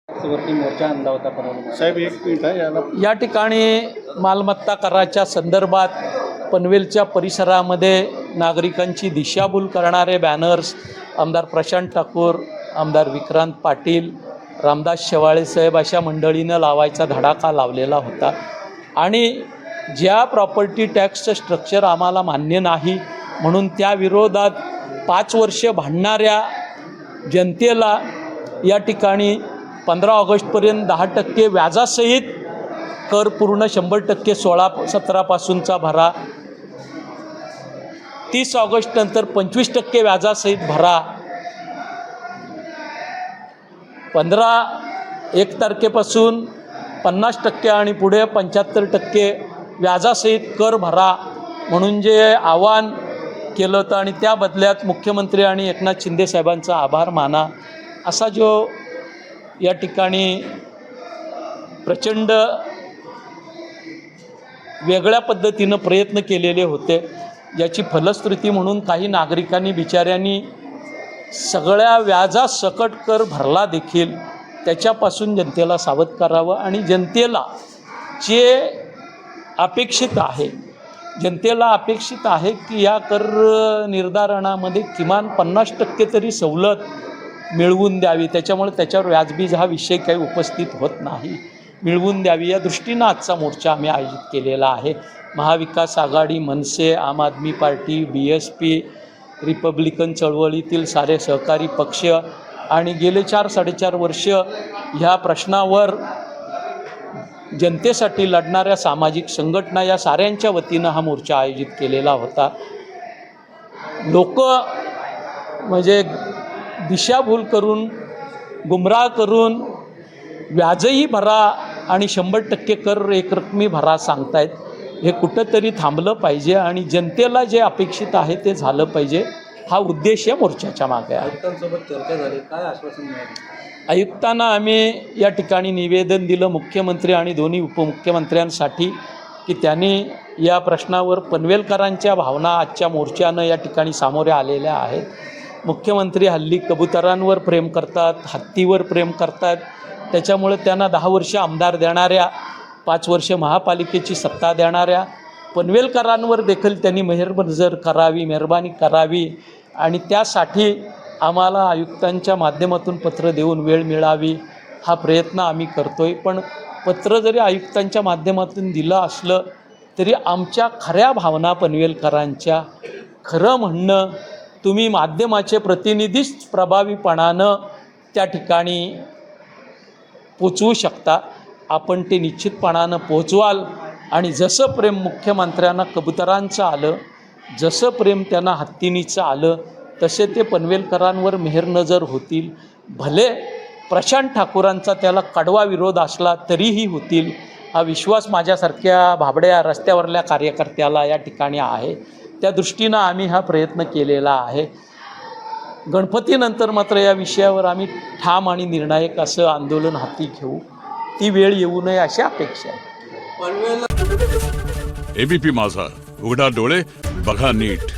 वरती मोर्चा आणला होता परवा साहेब एक मिनिट आहे याला. या ठिकाणी मालमत्ता कराच्या संदर्भात पनवेलच्या परिसरामध्ये नागरिकांची दिशाभूल करणारे बॅनर्स आमदार प्रशांत ठाकूर, आमदार विक्रांत पाटील, रामदास शेवाळे साहेब अशा मंडळीनं लावायचा धडाका लावलेला होता. आणि ज्या प्रॉपर्टी टॅक्सचं स्ट्रक्चर आम्हाला मान्य नाही म्हणून त्या विरोधात 5 वर्ष भांडणाऱ्या जनतेला या ठिकाणी 15 ऑगस्टपर्यंत 10% व्याजासहित कर पूर्ण 100% 16-17 पासूनचा भरा, 30 ऑगस्ट नंतर 25% व्याजासहित भरा, 1 तारखेपासून 50% आणि पुढे 75% व्याजासहित कर भरा म्हणून जे आवाहन केलं होतं आणि त्या बदल्यात मुख्यमंत्री आणि एकनाथ शिंदे साहेबांचा आभार माना असा जो या ठिकाणी प्रचंड वेगळ्या पद्धतीनं प्रयत्न केलेले होते, याची फलश्रुती म्हणून काही नागरिकांनी बिचाऱ्यांनी सगळ्या व्याजासकट कर भरला देखील. त्याच्यापासून जनतेला सावध करावं आणि जनतेला जे अपेक्षित आहे, जनतेला अपेक्षित आहे की या कर निर्धारणामध्ये किमान 50% तरी सवलत मिळवून द्यावी. त्याच्यामुळे त्याच्यावर व्याजबीज हा विषय काही उपस्थित होत नाही, मिळवून द्यावी या दृष्टीनं आजचा मोर्चा आम्ही आयोजित केलेला आहे. महाविकास आघाडी, मनसे, आम आदमी पार्टी, BSP, रिपब्लिकन चळवळीतील सारे सहकारी पक्ष आणि गेले 4-4.5 वर्ष ह्या प्रश्नावर जनतेसाठी लढणाऱ्या सामाजिक संघटना या साऱ्यांच्या वतीनं हा मोर्चा आयोजित केलेला होता. लोक म्हणजे दिशाभूल करून, गुमराह करून व्याजही भरा आणि 100% कर एकरकमी भरा सांगतायत. हे कुठंतरी थांबलं पाहिजे आणि जनतेला जे अपेक्षित आहे ते झालं पाहिजे, हा उद्देश या मोर्चाच्या मागे आहे. आयुक्तांसोबत चर्चा झाली, काय आश्वासन मिळालं? आयुक्तांना आम्ही या ठिकाणी निवेदन दिलं मुख्यमंत्री आणि दोन्ही उपमुख्यमंत्र्यांसाठी की त्यांनी या प्रश्नावर पनवेलकरांच्या भावना आजच्या मोर्चानं या ठिकाणी सामोरे आलेल्या आहेत. मुख्यमंत्री हल्ली कबुतरांवर प्रेम करतात, हत्तीवर प्रेम करतात. त्याच्यामुळे त्यांना 10 वर्ष आमदार देणाऱ्या, 5 वर्ष महापालिकेची सत्ता देणाऱ्या पनवेलकरांवर देखील त्यांनी मेहरबानी करावी आणि त्यासाठी आम्हाला आयुक्तांच्या माध्यमातून पत्र देऊन वेळ मिळावी हा प्रयत्न आम्ही करतो आहे. पण पत्र जरी आयुक्तांच्या माध्यमातून दिलं असलं तरी आमच्या खऱ्या भावना पनवेलकरांच्या, खरं म्हणणं तुम्ही माध्यमाचे प्रतिनिधीच प्रभावीपणानं त्या ठिकाणी पोचवू शकता. आपण ते निश्चितपणानं पोचवाल आणि जसं प्रेम मुख्यमंत्र्यांना कबुतरांचं आलं, जसं प्रेम त्यांना हत्तीनीचं आलं, तसे ते पनवेलकरांवर मेहरनजर होतील. भले प्रशांत ठाकूरांचा त्याला कडवा विरोध असला तरीही होतील, हा विश्वास माझ्यासारख्या भाबड्या रस्त्यावरल्या कार्यकर्त्याला या ठिकाणी आहे. त्या दृष्टीनं आम्ही हा प्रयत्न केलेला आहे. गणपतीनंतर मात्र या विषयावर आम्ही ठाम आणि निर्णायक असं आंदोलन हाती घेऊ. ती वेळ येऊ नये अशी अपेक्षा आहे. ABP माझा, उघडा डोळे बघा नीट.